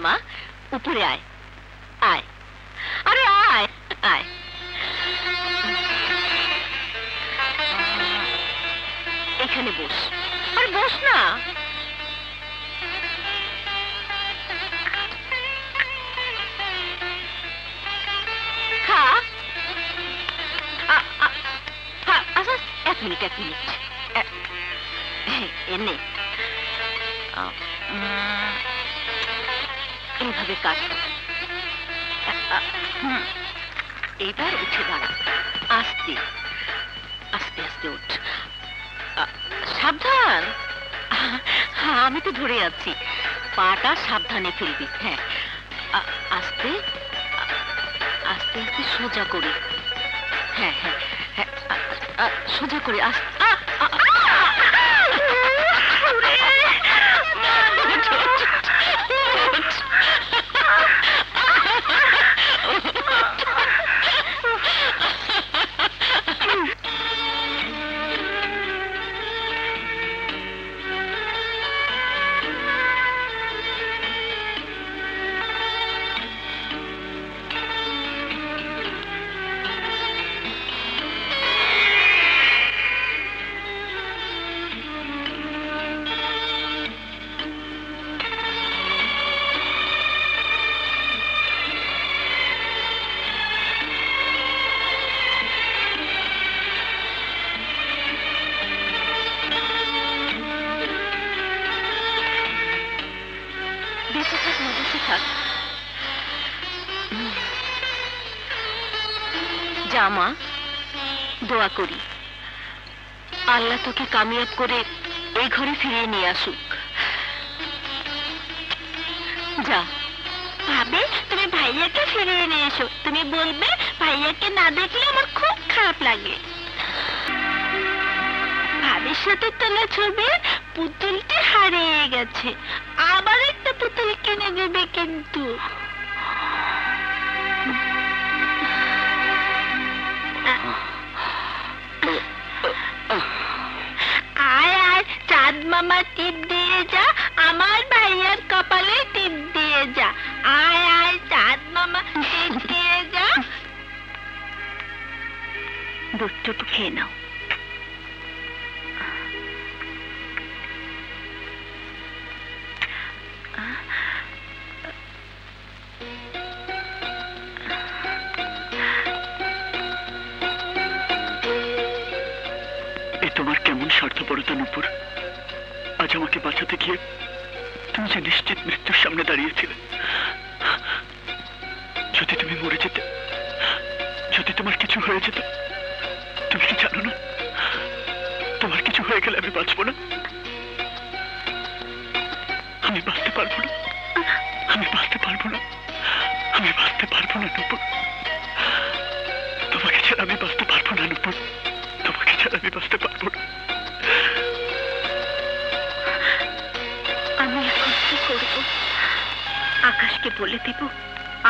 মা, উপরে আয়, আয়, আরে আয়, আয়। এখানে বস, আরে বস না। খা। আচ্ছা, এক মিনিট, এক মিনিট, এনে এইভাবে কাট। এইবার উঠে দাঁড়া, আস্তে আস্তে আস্তে উঠ, সাবধান। আমি তো ধরে আছি, পাটা সাবধানে ফেলবি। হ্যাঁ, আস্তে আস্তে আস্তে সোজা করে। হ্যাঁ হ্যাঁ হ্যাঁ, সোজা করে আস্তে। জামা দোয়া করি আল্লাহ তোকে কামিয়াব করে এই ঘরে ফিরিয়ে নিয়ে আসুক। যা ভাবে, তুমি ভাইয়াকে ফিরিয়ে নিয়ে এসো। তুমি বলবে ভাইয়াকে না দেখলে আমার খুব খারাপ লাগে। ভাবির সাথে তোলা ছবি পুতুলটি হারিয়ে গেছে, আবার একটা পুতুল কিনে দেবে কিন্তু। আয় আয়, চাঁদ মামা টিপ দিয়ে যা, আমার ভাইয়ার কপালে টিপ দিয়ে যা। আয় আয়, চাঁদ মামা টিপ দিয়ে যা। দুধটুকু খেয়ে নাও। তোমার কেমন স্বার্থপরতা নূপুর, আজ আমাকে বাঁচাতে গিয়ে তুমি যে নিশ্চিত মৃত্যুর সামনে দাঁড়িয়েছিলে। যদি তুমি মরে যেতে, যদি তোমার কিছু হয়ে যেত, তুমি কি জানো না তোমার কিছু হয়ে গেলে আমি বাঁচবো না, আমি বাঁচতে পারবো না, আমি বাঁচতে পারবো না, আমি বাঁচতে পারবো না নূপুর। তোমাকে ছাড়া আমি বাঁচতে পারবো না নূপুর, তোমাকে ছাড়া আমি বাঁচতে পারবো না। আমি এখন কি করবো? আকাশকে বলে দেব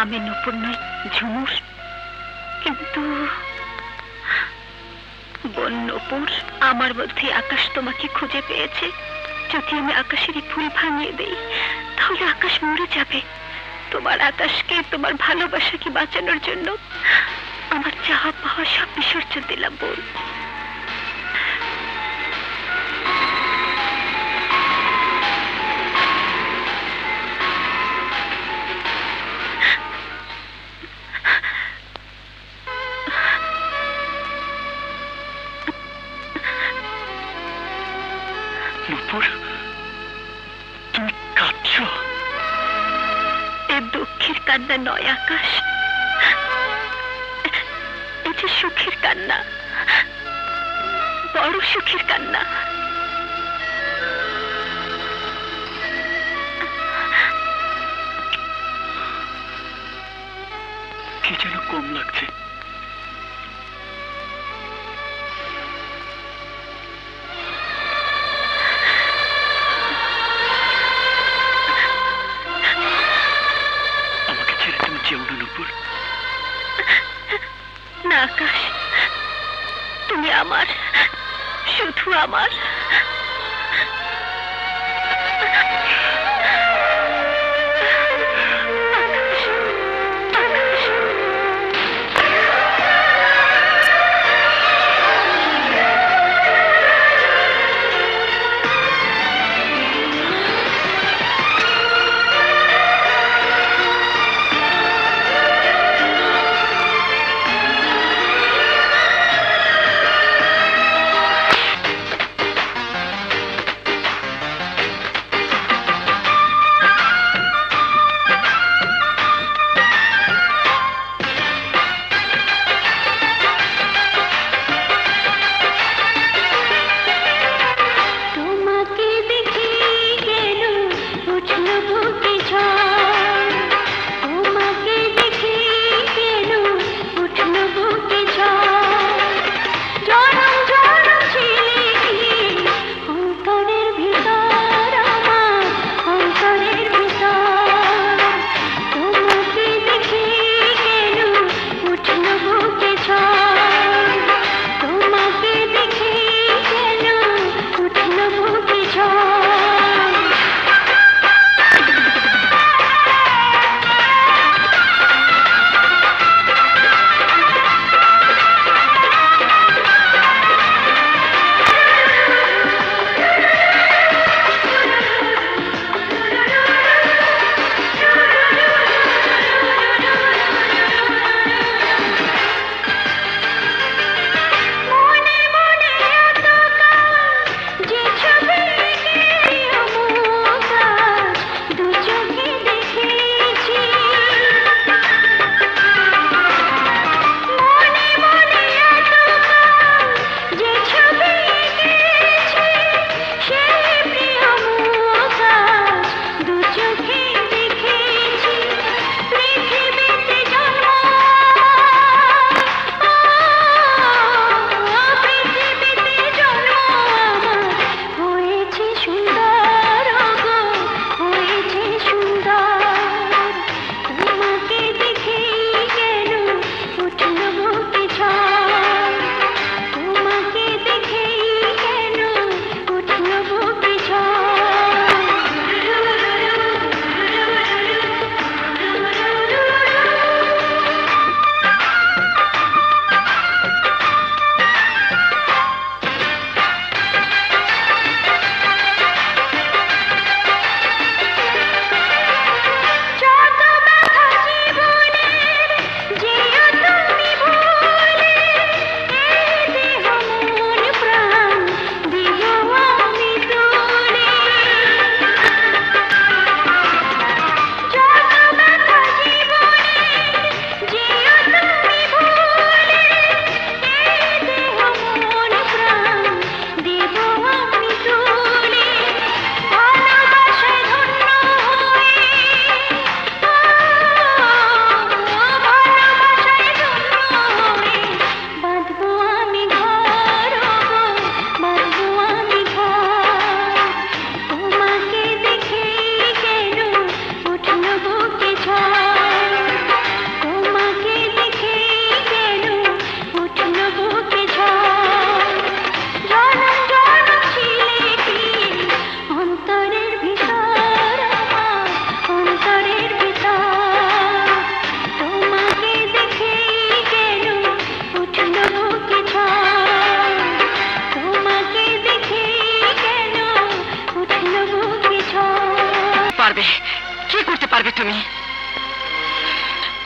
আমি নূপুর নই, ঝুমুর। কিন্তু বোন নূপুর, আমার মধ্যে আকাশ তোমাকে খুঁজে পেয়েছে। যদি আমি আকাশের ফুল ভাঙিয়ে দেই তাহলে আকাশ মরে যাবে। তোমার আকাশকে, তোমার ভালোবাসাকে বাঁচানোর জন্য আমার চাহা পাওয়া সব বিসর্জন দিলাম বোন। নূপুর, তুমি কাঁদছ? এ দুঃখের কান্না নয় আকাশ, এ যে সুখের কান্না, বড় সুখের কান্না। কি যেন কম লাগছে। না আকাশ, তুমি আমার, শুধু আমার।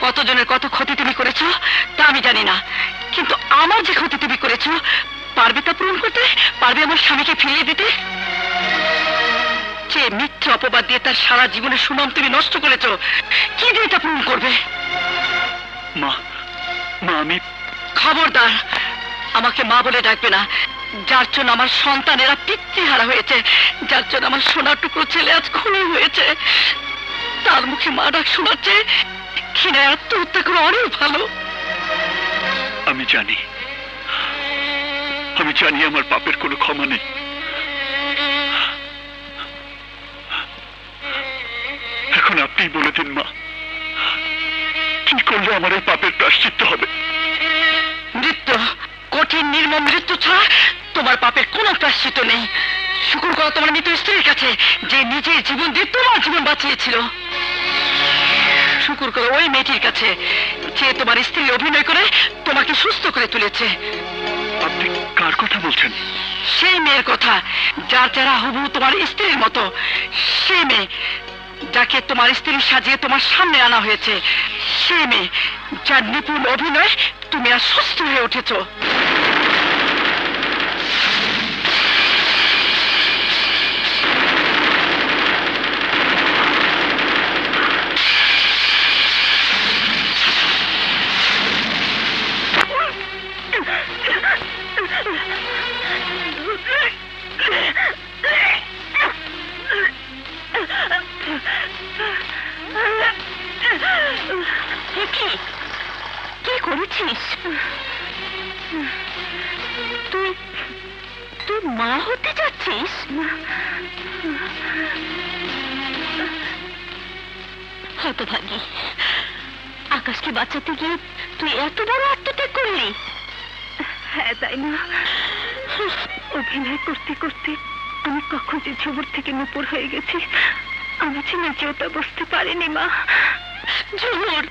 কতজনের কত ক্ষতি তুমি করেছো তা আমি জানি না, কিন্তু আমার যে ক্ষতি তুমি করেছো পারবে তা পূরণ করতে? পারবে আমার স্বামীকে ফিরিয়ে দিতে? যে মিথ্যা অপবাদ দিয়ে তার সারা জীবনের সুনাম তুমি নষ্ট করেছো, কি দিয়ে তা পূরণ করবে? মা, মা আমি খবরদার, আমাকে মা বলে ডাকবে না। যার জন্য আমার সন্তানেরা পিতৃহারা হয়েছে, যার জন্য আমার সোনার টুকরো ছেলে আজ খুনি হয়েছে, তার মুখে মা ডাক শোনাচ্ছে কিনা আত্মহত্যা করে অনেক ভালো। আমি জানি আমার পাপের কোনো ক্ষমা নেই। এখন আপনিই বলে দিন মা, কি করলে আমার এই পাপের প্রায়শ্চিত্ত হবে? মৃত্যু, কঠিন নির্মম মৃত্যু ছাড়া তোমার পাপের কোনো প্রায়শ্চিত্ত নেই। শুকর করো তোমার মৃত স্ত্রীর কাছে, যে নিজের জীবন দিয়ে তোমার জীবন বাঁচিয়েছিল। শুকর করো ওই মেয়েটির কাছে, যে তোমার স্ত্রী অভিনয় করে তোমাকে সুস্থ করে তুলেছে। আপনি কার কথা বলছেন? সেই মেয়ের কথা, যার যারা হবু তোমার স্ত্রীর মতো। সেই মেয়ে যাকে তোমার স্ত্রী সাজিয়ে তোমার সামনে আনা হয়েছে। সেই মেয়ে যার নিপুণ অভিনয় তুমি আর সুস্থ হয়ে উঠেছ। কি করেছিস তুই? তুই মা হতে যাচ্ছিস? হতভাগী, আকাশকে বাঁচাতে গিয়ে তুই এত বড় আত্মত্যাগ করলি? হ্যাঁ তাই না? অভিনয় করতে করতে আমি কখন যে ঝুমুর থেকে নূপুর হয়ে গেছি আমি যে নিজেও তা বুঝতে পারিনি মা। ঝুমুর,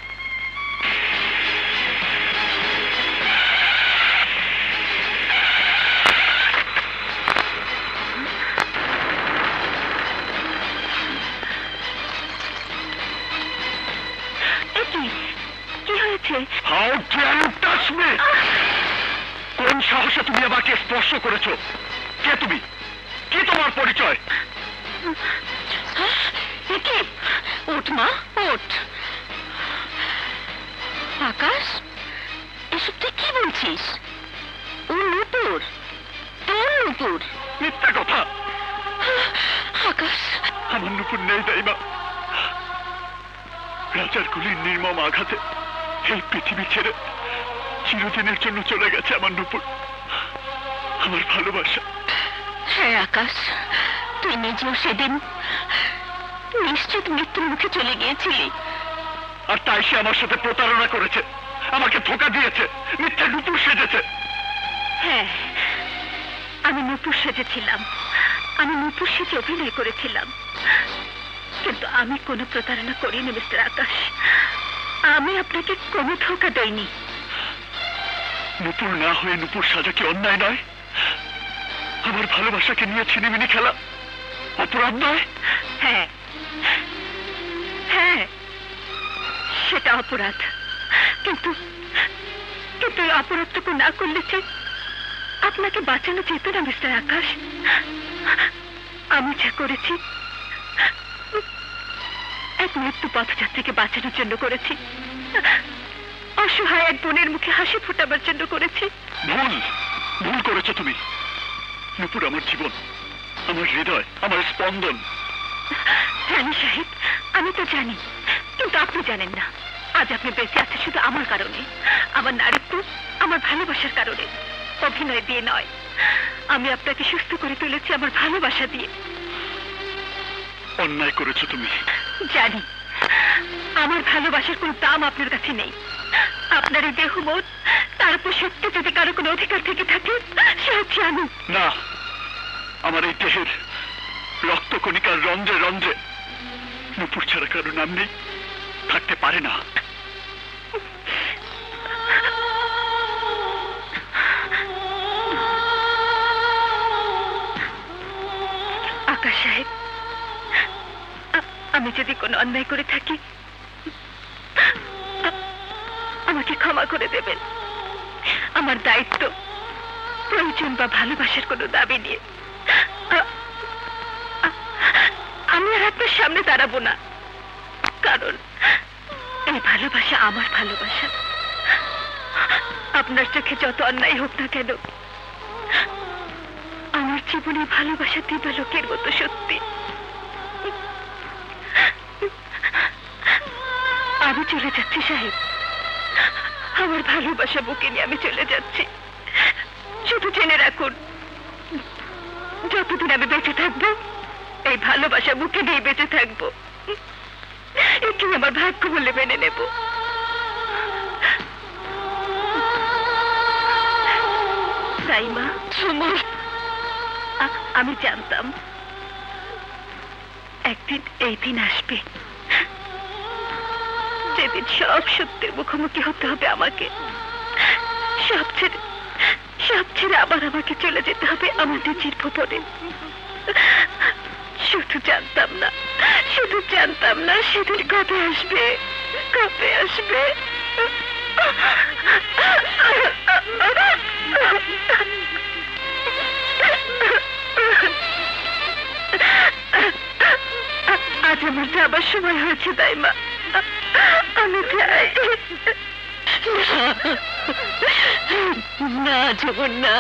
কি হয়েছে? How dare you touch me? কোন সাহসে তুমি আমাকে স্পর্শ করেছো? কে তুমি? কি তোমার পরিচয়? কি? ওঠ মা, ওঠ। আকাশ, এসব তুই কি বলছিস? ও নূপুর, তোর নূপুর। মিথ্যা কথা। আকাশ, আমার নূপুর নেই দাইমা। রাজার গুলির নির্মম আঘাতে এই পৃথিবী ছেড়ে চিরদিনের জন্য চলে গেছে আমার নূপুর, আমার ভালোবাসা। হ্যাঁ আকাশ, তুই নিজেও সেদিন নিশ্চিত মৃত্যুর মুখে চলে গিয়েছিলি। আর তাই সে আমার সাথে প্রতারণা করেছে, আমাকে ধোঁকা দিয়েছে, মিথ্যা নূপুর সেজেছে। হ্যাঁ, আমি নূপুর সেজেছিলাম, আমি নূপুর সেজে অভিনয় করেছিলাম, কিন্তু আমি কোনো প্রতারণা করিনি মিস্টার আকাশ। আমি আপনাকে কোনো ধোঁকা দেইনি। নূপুর না হয়ে নূপুর সাজা কি অন্যায় নয়? আমার ভালোবাসাকে নিয়ে ছিনিমিনি খেলা অপরাধ নয়? হ্যাঁ হ্যাঁ, সেটা অপরাধ, কিন্তু কিন্তু এই অপরাধটুকু না করলে যে আপনাকে বাঁচানো যেত না মিস্টার আকাশ। আমি যা করেছি এক মৃত্যু পথযাত্রীকে বাঁচানোর জন্য করেছি, অসহায় এক বোনের মুখে হাসি ফোটাবার জন্য করেছি। ভুল, ভুল করেছো তুমি। নূপুর আমার জীবন, আমার হৃদয়, আমার স্পন্দন। রানী সাহেব, আমি তো জানি, কিন্তু আপনি জানেন না। আজ আপনি বেঁচে আছেন শুধু আমার কারণে, আমার নারীত্ব, আমার ভালোবাসার কারণে, অভিনয় দিয়ে নয়। আমি আপনাকে সুস্থ করে তুলেছি আমার ভালোবাসা দিয়ে। অন্যায় করেছো তুমি। জানি, আমার ভালোবাসার কোন দাম আপনার কাছে নেই। আপনার এই দেহ মন, তার উপর সত্য যদি কারো কোনো অধিকার থেকে থাকে সে হচ্ছে আমি। না, আমার এই দেহের রক্তকণিকার রন্ধ্রে রন্ধ্রে নূপুর ছাড়া কারো নাম নেই, থাকতে পারে না। আকাশ সাহেব, আমি যদি কোনো অন্যায় করে থাকি করে দেবেন। আমার দায়িত্ব প্রয়োজন বা ভালোবাসার কোনো দাবি নিয়ে আমি আর আপনার সামনে দাঁড়াবো না, কারণ এই ভালোবাসা আমার ভালোবাসা। আপনার চোখে যত অন্যায় হোক না কেন, আমার জীবনে ভালোবাসা দিবালোকের মতো সত্যি। আমি চলে যাচ্ছি সাহেব, আমার ভালোবাসা বুকে নিয়ে আমি চলে যাচ্ছি। শুধু জেনে রাখুন, যতদিন আমি বেঁচে থাকবো এই ভালোবাসা বুকে নিয়ে বেঁচে থাকবো। একে আমার ভাগ্য বলে মেনে নেব। তাই মা, আমি জানতাম একদিন এই দিন আসবে যেদিন সব সত্যের মুখোমুখি হতে হবে আমাকে। সব ছেড়ে আবার আমাকে চলে যেতে হবে আমাদের চিরভুবনে। শুধু জানতাম না সেদিন কবে আসবে, কবে আসবে। আজ আমার যাবার সময় হয়েছে, তাই মা আমি যাই। না জীবন না,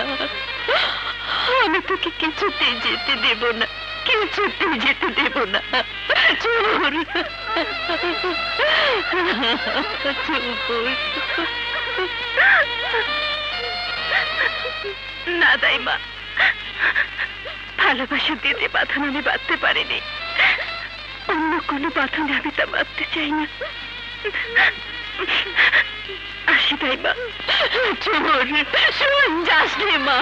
আমি তোকে কিছুতেই যেতে দেব না, কিছুতেই যেতে দেব না। না দাইমা, ভালোবাসা দিয়ে যে বাঁধন আমি বাঁধতে পারিনি, অন্য কোনো বাঁধনে আমি তা বাঁধতে চাই না। আসি দাইমা। শোন, যাস রে মা।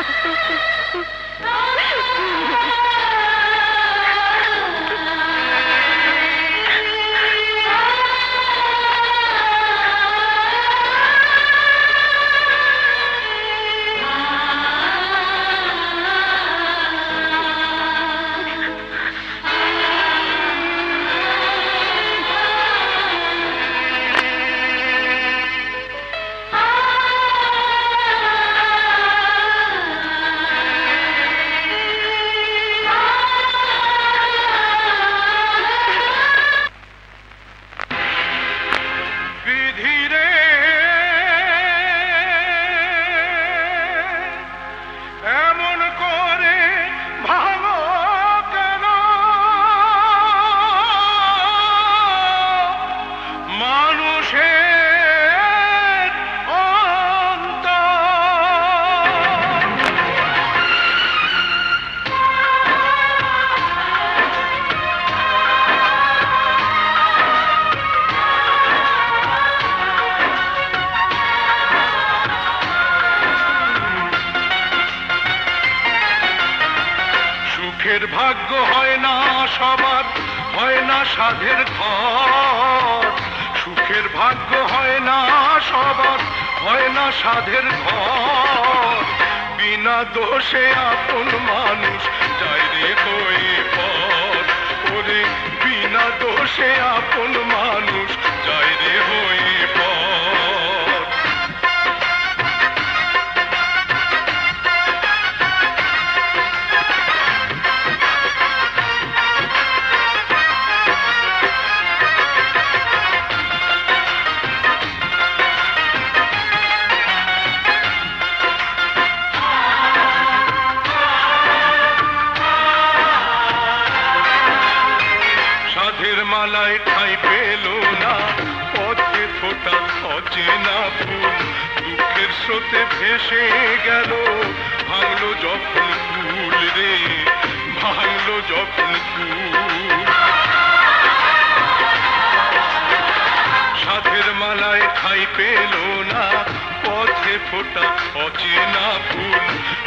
ভাগ্য হয় না সবার, হয় না সাধের ঘর। সুখের ভাগ্য হয় না সবার, হয় না সাধের ঘর। বিনা দোষে আপন মানুষ যায় রে হয়ে পর। ওরে বিনা দোষে আপন মানুষ যায় রে হয়ে পর। মালায় ঠাই পেল না, পথে ফোটা অচেনা ফুল। দুঃখের স্রোতে ভেসে গেল, ভাঙলো যখন কুল রে, ভাঙলো যখন কুল। সাধের মালায় ঠাই পেল না, পথে ফোটা অচেনা ফুল।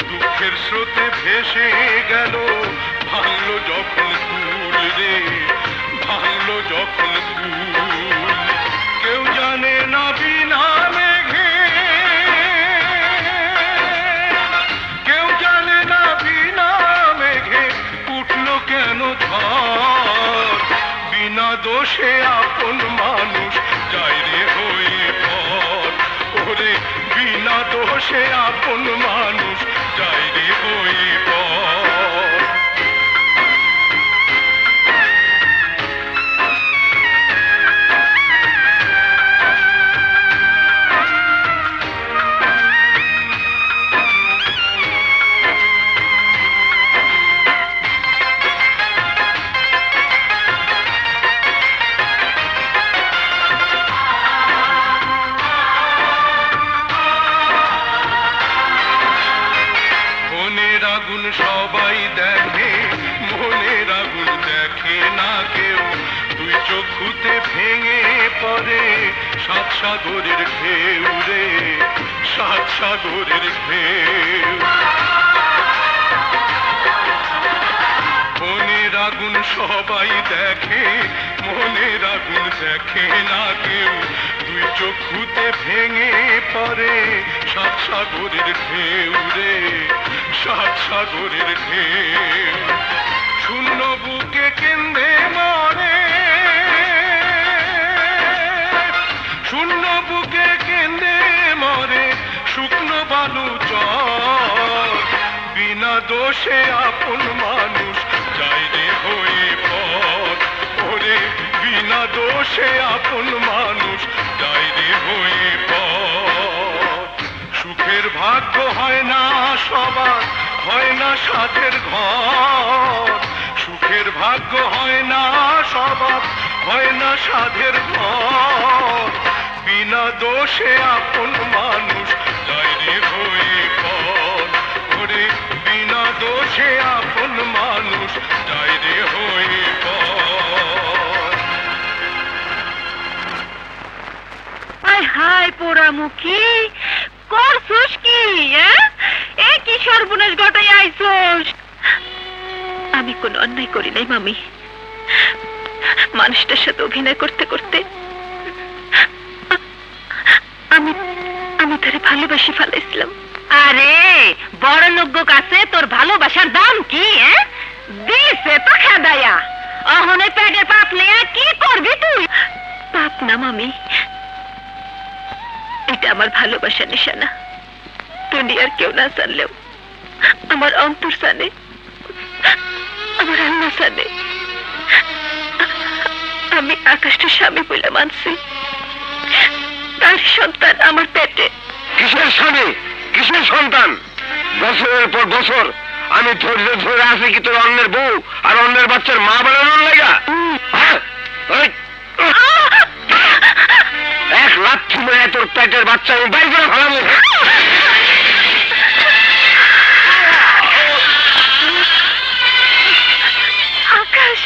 দুঃখের স্রোতে ভেসে গেল, ভাঙলো যখন কুল রে, ভাঙলো যখন কুল। কেউ জানে না বিনা মেঘে, কেউ জানে না বিনা মেঘে উঠলো কেন ঝড়। বিনা দোষে আপন মানুষ যায় রে হয়ে পর। ওরে সাত সাগরের ঢেউ রে, সাত সাগরের ঢেউ। মনের আগুন সবাই দেখে, মনের আগুন দেখে না কেউ, দুই চক্ষুতে ভেঙে পড়ে সাত সাগরের ঢেউ রে, সাত সাগরের ঢেউ। শূন্য বুকে কেন্দ্রে মরে, শূন্য বুকে কেন্দ্রে মরে শুকনো বালু চর, বিনা দোষে আপন মানুষ যায় রে হয়ে পথ, ওরে বিনা দোষে আপন মানুষ যায় রে হয়ে পথ। সুখের ভাগ্য হয় না সবার, হয় না সাধের ঘর, সুখের ভাগ্য হয় না সবার, হয় না সাধের ঘর, বিনা দোষে আপন মানুষ যায় রে হয়ে পথ, ওরে বিনা দোষে আপন মানুষ যায় রে হয়ে পথ। হায় হায় পোড়ামুখী, করছস কি? এ কি সর্বনাশ ঘটাই আইছস? আমি কোন অন্যায় করি নাই মামি, মানুষটার সাথে অভিনয় করতে করতে আমি তারে ভালোবাসি ফেলাইছিলাম। আরে বড় লোক কাছে তোর ভালোবাসার দাম কি? দিছে তো খেদাইয়া, অহনে পেটের পাপ নিয়ে কি করবি তুই? পাপ না মামি, এটা আমার ভালোবাসার নিশানা। দুনিয়ার কেউ না জানলেও আমার অন্তর জানে, আমার আল্লাহ জানে। আমি আকাশটা স্বামী বলে মানছি, তার সন্তান আমার পেটে। কিসের স্বামী, কিসের সন্তান? বছরের পর বছর আমি ধৈর্য ধরে আছি কি তোর অন্যের বউ আর অন্যের বাচ্চার মা বানানোর লাগা? এক লাথি মেরে তোর পেটের বাচ্চা আমি বাইর করে ফেলাবো। আকাশ,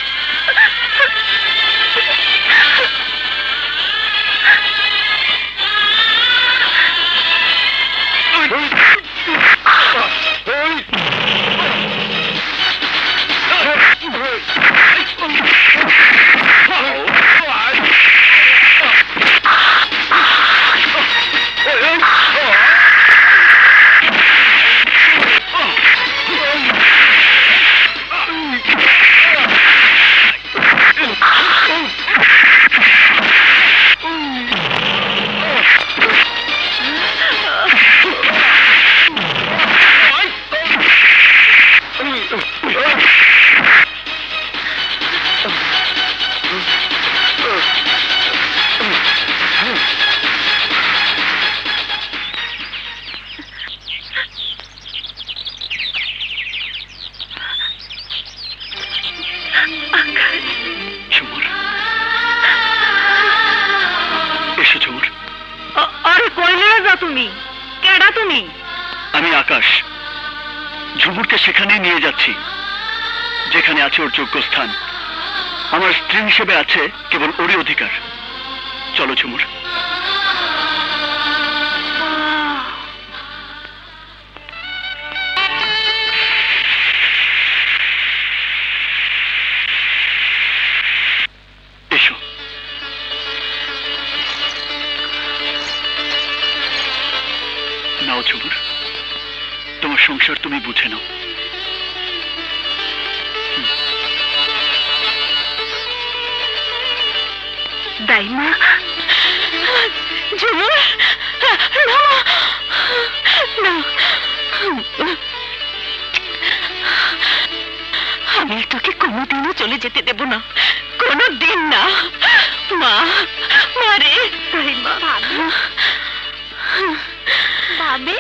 তুমি কেডা? তুমি? আমি আকাশ, ঝুমুরকে সেখানেই নিয়ে যাচ্ছি যেখানে আছে ওর যোগ্য স্থান। আমার স্ত্রী হিসেবে আছে কেবল ওরই অধিকার। চলো ঝুমুর। এসো। নাও ঝুমুর, তোমার সংসার তুমি বুঝে নাও। দাইমা, ঝুমুর, আমি তোকে কোনোদিনও চলে যেতে দেব না, কোনোদিন না। মা, মারে দাইমা। ভাবি,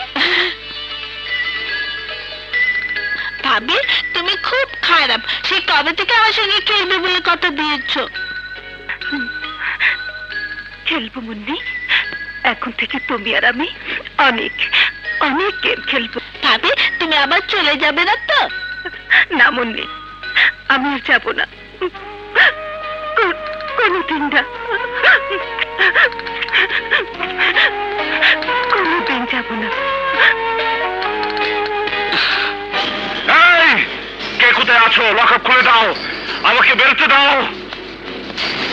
ভাবি তুমি খুব খারাপ। সে কবে থেকে আমার সঙ্গে খেলবে বলে কথা দিয়েছ? খেলবো মুন্নি, এখন থেকে তুমি আর আমি অনেক অনেক গেম খেলবো। ভাবি তুমি আবার চলে যাবে না তো? না মুন্নি, আমি আর যাবো না, কোনোদিন না। যাব না। এই, কে কোথায় আছো? লকআপ খুলে দাও, আমাকে বেরোতে দাও।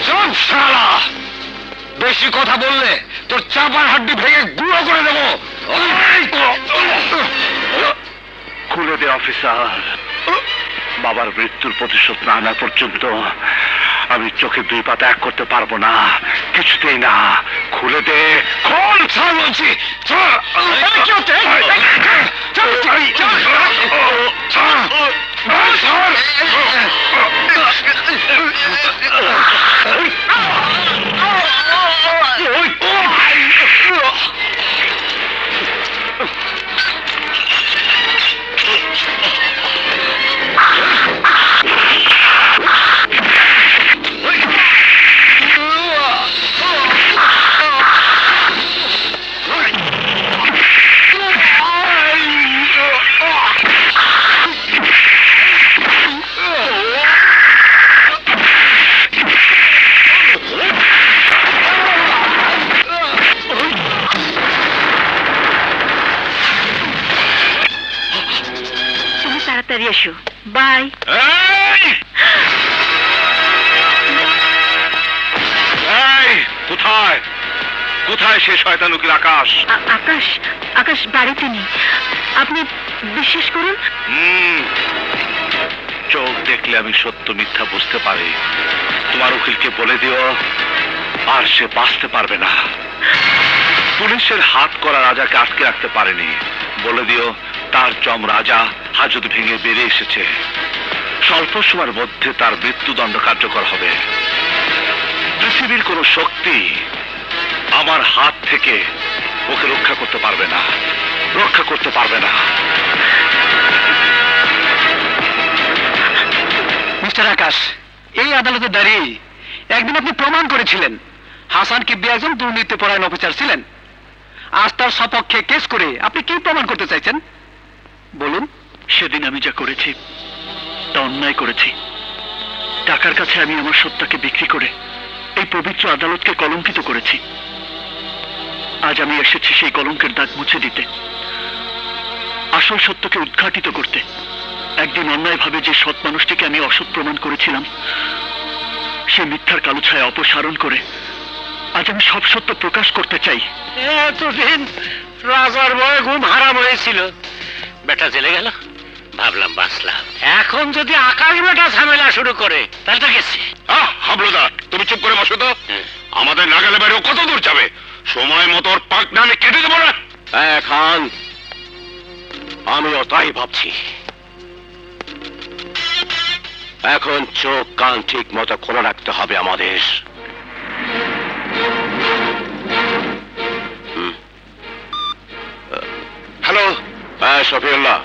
চল শালা, বেশি কথা বললে তোর চাপার হাড্ডি ভেঙে গুঁড়ো করে দেবো। খুলে দে অফিসার। বাবার মৃত্যুর প্রতিশোধ না আনা পর্যন্ত আমি চোখে দুই পাতা এক করতে পারবো না, কিছুতেই না। খুলে দে, খোল। চল বলছি, তাড়াতাড়ি এসো। বাই। কোথায় কোথায় সে শয়তান উকিল আকাশ? আকাশ, আকাশ বাড়িতে নেই। আপনি বিশ্বাস করুন। চোখ দেখলে আমি সত্য মিথ্যা বুঝতে পারি। তোমার উকিলকে বলে দিও আর সে বাঁচতে পারবে না। পুলিশের হাত করা রাজাকে আটকে রাখতে পারেনি। বলে দিও তার জম রাজা হাজত ভেঙে বেরিয়ে এসেছে। স্বল্প সময়ের মধ্যে তার মৃত্যুদণ্ড কার্যকর হবে। পৃথিবীর কোন শক্তি আমার হাত থেকে ওকে রক্ষা করতে পারবে না, রক্ষা করতে পারবে না। মিস্টার আকাশ, এই আদালতে দাঁড়িয়ে একদিন আপনি প্রমাণ করেছিলেন হাসান কিবলি একজন দুর্নীতিপরায়ণ অফিসার ছিলেন। আজ তার সপক্ষে কেস করে আপনি কি প্রমাণ করতে চাইছেন বলুন? সেদিন আমি যা করেছি তা অন্যায় করেছি। টাকার কাছে আমি আমার সত্তাকে বিক্রি করে এই পবিত্র আদালতকে কলঙ্কিত করেছি। আজ আমি এসেছি সেই কলঙ্কের দাগ মুছে দিতে, আসল সত্যকে উদ্ঘাটিত করতে। একদিন অন্যায়ভাবে যে সৎ মানুষটিকে আমি অসৎ প্রমাণ করেছিলাম, সে মিথ্যার কালো ছায়া অপসারণ করে আজ আমি সব সত্য প্রকাশ করতে চাই। এতদিন রাজার ভয়ে ঘুম হারাম হয়েছিল, বেটা জেলে গেল, ভাবলাম বাঁচলাম। এখন যদি আকাশ বেটা ঝামেলা শুরু করে তাহলে তো গেছে। হাবলুদার, তুমি চুপ করে বসো তো। আমাদের নাগালে বাইরেও কত দূর যাবে? সময় মতো ওর পাক নামে কেটে দেবো না। খান, আমিও তাই ভাবছি। এখন চোখ কান ঠিক মতো খোলা রাখতে হবে আমাদের। হ্যালো। হ্যাঁ শফিউল্লাহ,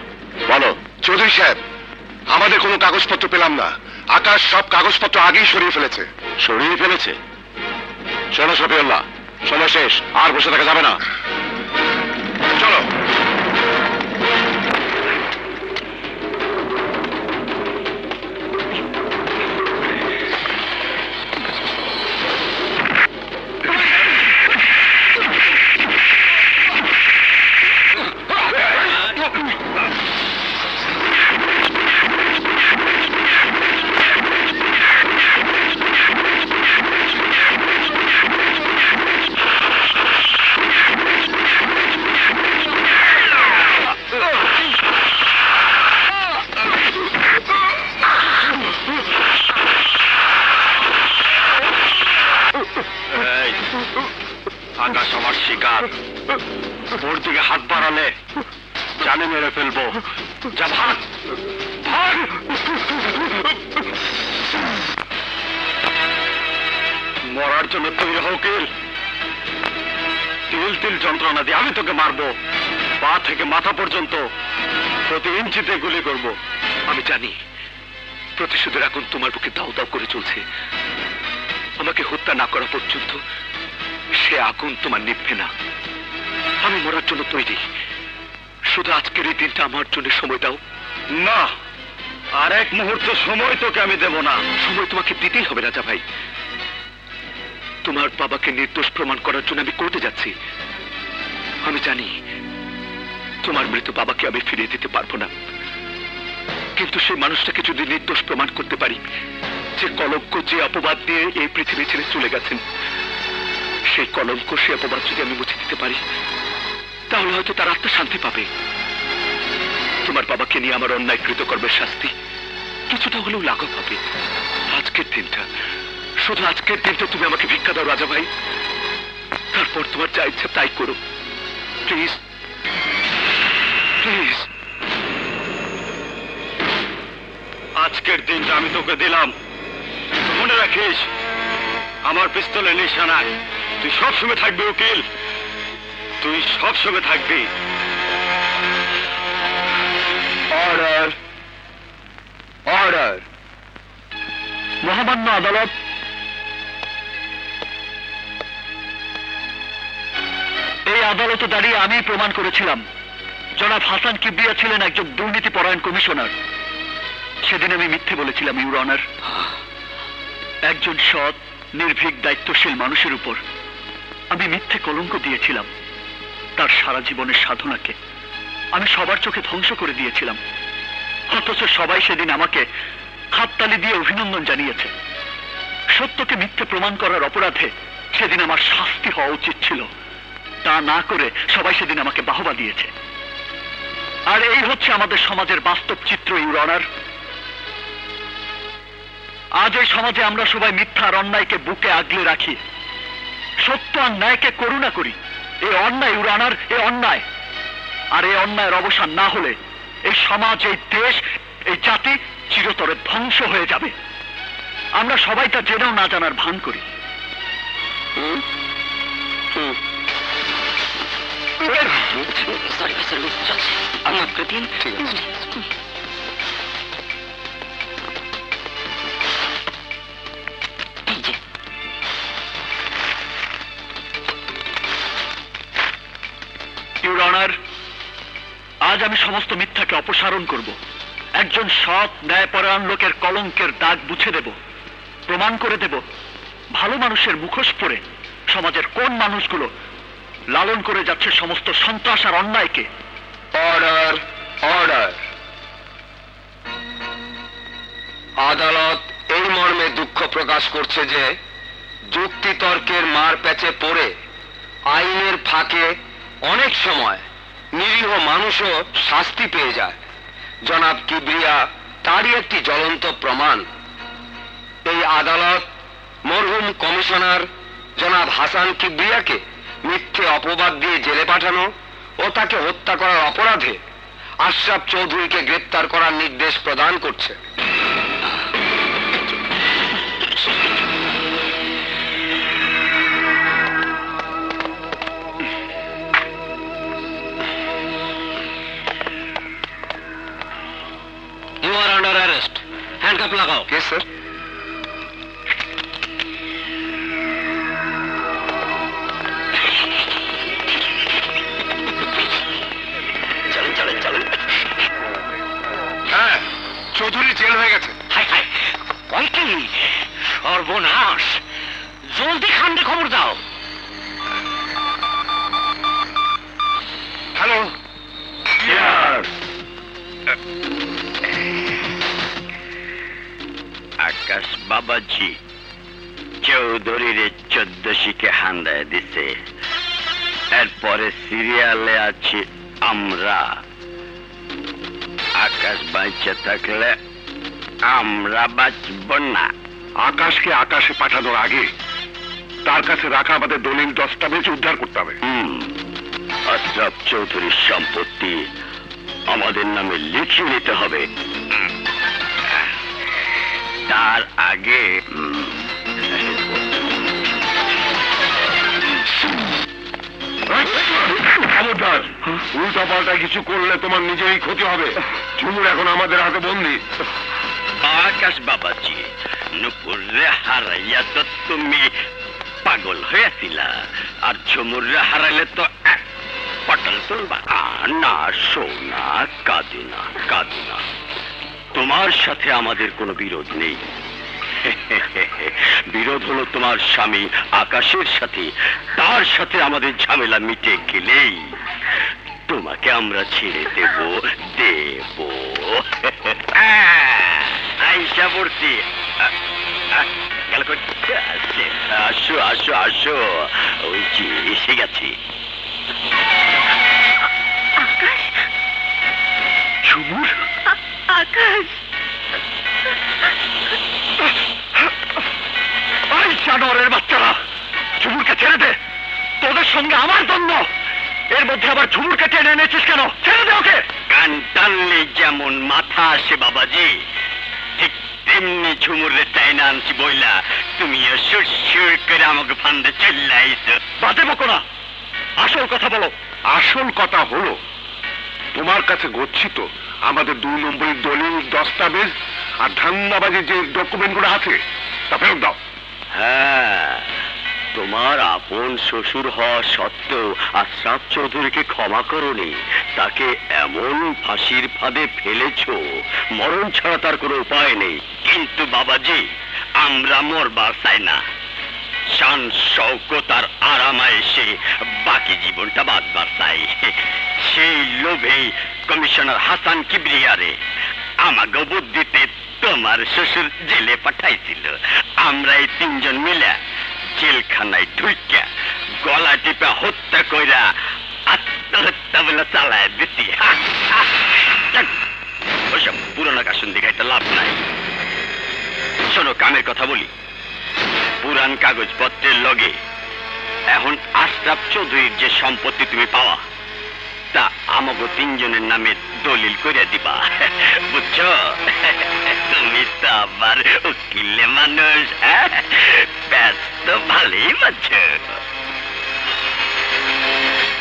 বলো। চৌধুরী সাহেব, আমাদের কোনো কাগজপত্র পেলাম না। আকাশ সব কাগজপত্র আগেই সরিয়ে ফেলেছে। সরিয়ে ফেলেছে? শোনো শফিউল্লাহ, সময় শেষ, আর বসে থাকা যাবে না। চলো। আকাশ আমার শিকার, ওর দিকে হাত বাড়ালে জানে মেরে ফেলবো। যা, ভাগ ভাগ। মরার জন্য তৈরি হও উকিল। তিল তিল যন্ত্রণা দিয়ে আমি তোকে মারবো, পা থেকে মাথা পর্যন্ত প্রতি ইঞ্চিতে গুলি করব। আমি জানি প্রতিশোধের আগুন তোমার বুকে দাউ দাউ করে চলছে। আমাকে হত্যা না করা পর্যন্ত সে আগুন তোমার নিভবে না। আমি মরার জন্য তৈরি, শুধু আজকের এই দিনটা আমার জন্য সময় দাও। না, আর এক মুহূর্ত সময় তোকে আমি দেব না। সময় তোমাকে দিতেই হবে রাজা ভাই। তোমার বাবাকে নির্দোষ প্রমাণ করার জন্য আমি কোর্টে যাচ্ছি। আমি জানি তোমার মৃত বাবাকে আমি ফিরিয়ে দিতে পারবো না, কিন্তু সেই মানুষটাকে যদি নির্দোষ প্রমাণ করতে পারি, যে কলঙ্ক যে অপবাদ দিয়ে এই পৃথিবী ছেড়ে চলে গেছেন, সেই কলঙ্ক সে অপবাদ যদি আমি মুছে দিতে পারি, তাহলে হয়তো তার আত্মা শান্তি পাবে। তোমার বাবাকে নিয়ে আমার অন্যায় কৃতকর্মের শাস্তি কিছুটা হলেও লাঘব হবে। আজকের দিনটা, শুধু আজকের দিনটা তুমি আমাকে ভিক্ষা দাও রাজা ভাই, তারপর তোমার যা ইচ্ছা তাই করো, প্লিজ প্লিজ। আজকের দিনটা আমি তোকে দিলাম, মনে রাখিস আমার পিস্তলের নিশানা তুই সবসময় থাকবি উকিল, তুই সবসময় থাকবি। Order, order. মহামান্য আদালত, এই আদালতে দাঁড়িয়ে আমি প্রমাণ করেছিলাম জনাব হাসান কিবরিয়া ছিলেন একজন দুর্নীতিপরায়ণ কমিশনার। সেদিন আমি মিথ্যে বলেছিলাম ইউর অনার। একজন সৎ, নির্ভীক, দায়িত্বশীল মানুষের উপর আমি মিথ্যে কলঙ্ক দিয়েছিলাম। তার সারা জীবনের সাধনাকে আমি সবার চোখে ধ্বংস করে দিয়েছিলাম, অথচ সবাই সেদিন আমাকে হাততালি দিয়ে অভিনন্দন জানিয়েছে। সত্যকে মিথ্যে প্রমাণ করার অপরাধে সেদিন আমার শাস্তি হওয়া উচিত ছিল, তা না করে সবাই সেদিন আমাকে বাহবা দিয়েছে। আর এই হচ্ছে আমাদের সমাজের বাস্তব চিত্র ইউর অনার। আজ এই সমাজে আমরা সবাই মিথ্যা আর অন্যায়কে বুকে আগলে রাখি, সত্য আর ন্যায়কে করুণা করি। এই অন্যায় ইউর অনার, এই অন্যায়। আর এই অন্যায়ের অবসান না হলে এই সমাজ, এই দেশ, এই জাতি চিরতরে ধ্বংস হয়ে যাবে। আমরা সবাই তা জেনেও না জানার ভান করি। ইউর অনার, আজ আমি সমস্ত মিথ্যাকে অপসারণ করব। একজন সৎ, ন্যায়পরায়ণ লোকের কলঙ্কের দাগ মুছে দেব। প্রমাণ করে দেব ভালো মানুষের মুখোশ পরে সমাজের কোন মানুষগুলো লালন করে যাচ্ছে সমস্ত সন্ত্রাস আর অন্যায়কে। Order, order. আদালত এই মর্মে দুঃখ প্রকাশ করছে যে যুক্তি তর্কের মার প্যাচে পড়ে আইনের ফাঁকে অনেক সময় নিরীহ মানুষও শাস্তি পেয়ে যায়। জনাব কিবরিয়া তারই একটি জ্বলন্ত প্রমাণ। এই আদালত মরহুম কমিশনার জনাব হাসান কিবরিয়াকে মিথ্যে অপবাদ দিয়ে জেলে পাঠানো ও তাকে হত্যা করার অপরাধে আশরাফ চৌধুরীকে গ্রেপ্তার করার নির্দেশ প্রদান করছে। You are under arrest. Handcuff लगाओ। Yes, sir. चलें चलें चलें। হ্যাঁ, চৌধুরী জেল হয়ে গেছে। हाय हाय। কয় কি? সর্বনাশ। জলদি খান্ডে খবর দাও। হ্যালো। আকাশ বাবাজি চৌধুরীর 14 শিকে হান্দায় দিছে। এরপরে সিরিয়ালে আছি আমরা। আকাশ বাঁচে থাকলে আমরা বাঁচব না। আকাশকে আকাশে পাঠানোর আগে তার কাছে রাখা আমাদের দলিল দস্তাবেজ উদ্ধার করতে হবে। আশরাফ চৌধুরীর সম্পত্তি আমাদের নামে লিখিয়ে নিতে হবে। তার আগে খবরদার, উল্টা পাল্টা কিছু করলে তোমার নিজেরই ক্ষতি হবে। ঝুমুর এখন আমাদের হাতে বন্দী। আকাশ বাবাজি, নুপুরে হারাইয়া তো তুমি পাগল হয়েছিলা, আর ঝুমুরে হারাইলে তো পটল তুলবা। না সোনা, কাঁদিনা কাঁদিনা, তোমার সাথে আমাদের কোনো বিরোধ নেই। বিরোধ হলো তোমার স্বামী আকাশের সাথে। তার সাথে আমাদের ঝামেলা মিটে গেলেই তোমাকে আমরা ছেড়ে দেব দেব আইসা পড়ছি আসো আসো আসো ওই যে এসে গেছি আকাশ ঝুমুর আকাশ ওই জানোয়ারের বাচ্চারা ঝুমুরকে ছেড়ে দে তোদের সঙ্গে আমার দ্বন্দ্ব এর মধ্যে আবার ঝুমুরকে টেনে এনেছিস কেন ছেড়ে দে ওকে কান টানলে যেমন মাথা আসে বাবাজি ঠিক তেমনি ঝুমুরে টাইনা আনছি বইলা তুমিও সুর সুর করে আমাকে ফান্দে চলে আইছো বাজে বকো না আসল কথা বলো আসল কথা হলো তোমার কাছে গচ্ছিত আমাদের 2 নম্বরের দলিল দস্তাবেজ আর ধান্দাবাজির যে ডকুমেন্টগুলো আছে তা ফেরত দাও। হ্যাঁ তোমার আপন শ্বশুর হওয়া সত্ত্বেও আশরাফ চৌধুরীকে ক্ষমা করনি তাকে এমন ফাঁসির ফাঁদে ফেলেছো মরণ ছাড়া তার কোনো উপায় নেই কিন্তু বাবাজি আমরা মরবার চাই না শান শৌকত আর আরামায়েশে বাকি জীবনটা বাঁচবার চাই সেই লোভেই কমিশনার হাসান কিবরিয়ারে আমাকে বুদ্ধিতে তোমার শ্বশুর জেলে পাঠাইছিল আমরা এই 3 জন মিলে জেলখানায় ঢুইকা গলা টিপা হত্যা কইরা আত্মহত্যা বলে চালায় দিছি ওইসব পুরোনো কাশুন দেখাইতে লাভ নাই শোনো কামের কথা বলি পুরান কাগজপত্রের লগে এখন আশরাফ চৌধুরীর যে সম্পত্তি তুমি পাওয়া তা আমাকে 3 জনের নামে দলিল করে দিবা বুঝছো তুমি তো আবার উকিলে মানুষ ব্যস্ত ভালোই পাচ্ছ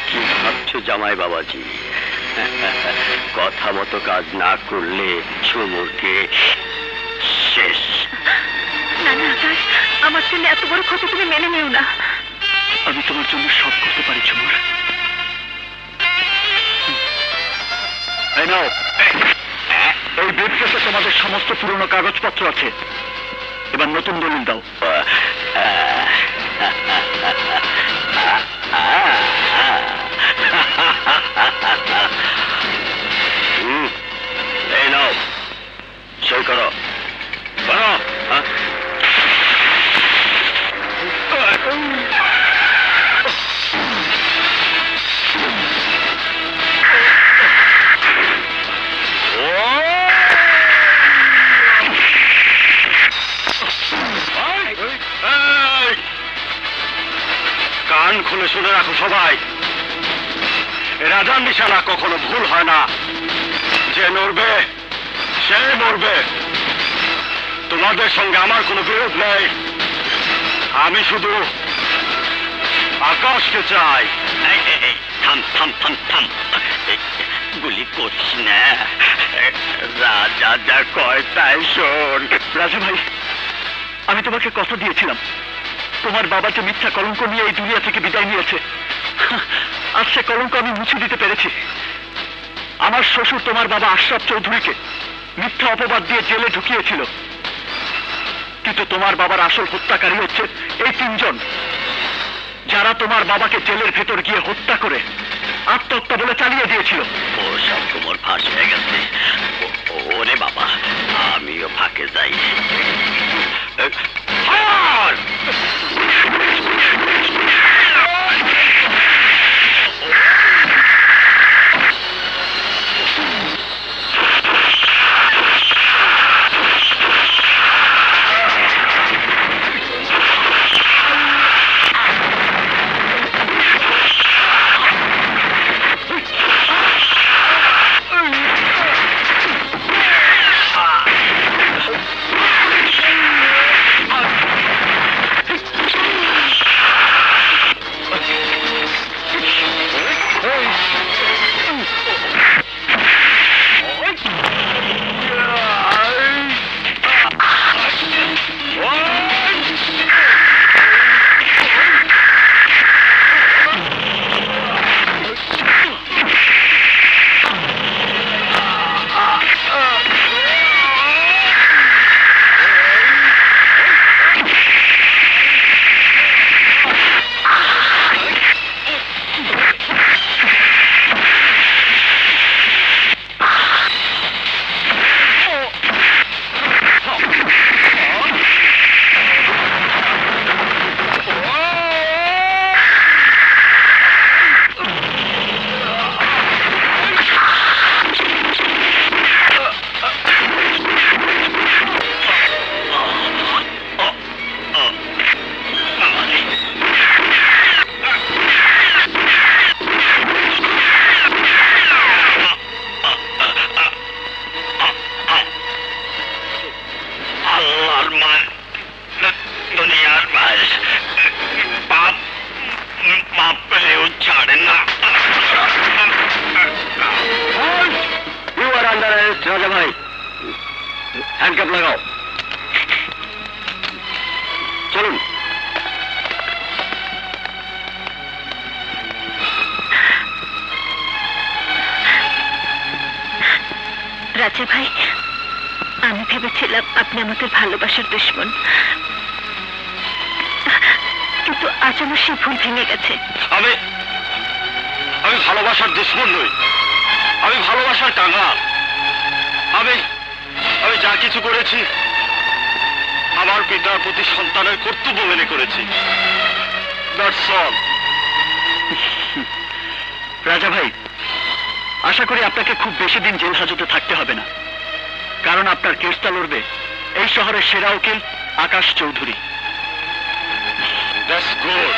কি ভাবছো জামাই বাবাজি কথা মতো কাজ না করলে ঝুমুরকে শেষ না না আকাশ আমার জন্য এত বড় ক্ষতি তুমি মেনে নিও না আমি তোমার জন্য সব করতে পারি ঝুমুর এই নাও এই ব্রিফকেসে তোমাদের সমস্ত পুরনো কাগজপত্র আছে এবার নতুন দলিল দাও এই নাও সই করো করো কান খুলে শুনে রাখো সবাই রাজার নিশানা কখনো ভুল হয় না যে নড়বে সে মরবে তোমাদের সঙ্গে আমার কোনো বিরোধ নেই আমি শুধু আকাশকে চাই থাম থাম থাম থাম গুলি করিস না রাজা যা কয় তাই শোন রাজা ভাই আমি তোমাকে কথা দিয়েছিলাম তোমার বাবা যে মিথ্যা কলঙ্ক নিয়ে এই দুনিয়া থেকে বিদায় নিয়েছে আজ সে কলঙ্ক আমি মুছে দিতে পেরেছি আমার শ্বশুর তোমার বাবা আশরাফ চৌধুরীকে মিথ্যা অপবাদ দিয়ে জেলে ঢুকিয়েছিল কিন্তু তোমার বাবার আসল হত্যাকারী হচ্ছে এই 3 জন যারা তোমার বাবাকে জেলের ভেতর গিয়ে হত্যা করে আত্মহত্যা বলে চালিয়ে দিয়েছিল ও সব তোমার ফাঁস হয়ে গেছে ওরে বাবা আমিও ফাঁকে যাই কেউ ছাড়ে না। ইউ আর আন্ডার অ্যারেস্ট রাজা ভাই, হ্যান্ডকাপ লাগাও। চলুন। রাজা ভাই, আমি ভেবেছিলাম আপনি আমাদের ভালোবাসার দুশ্মন, কিন্তু আজ আমার সেই ভুল ভেঙে গেছে। আমি ভালোবাসার দুশ্মন নই, আমি ভালোবাসার কাঙাল। আমি যা কিছু করেছি আমার পিতার প্রতি সন্তানের কর্তব্য মেনে করেছি। That's all. রাজা ভাই, আশা করি আপনাকে খুব বেশি দিন জেল হাজতে থাকতে হবে না, কারণ আপনার কেসটা লড়বে এই শহরের সেরা উকিল আকাশ চৌধুরী। That's good.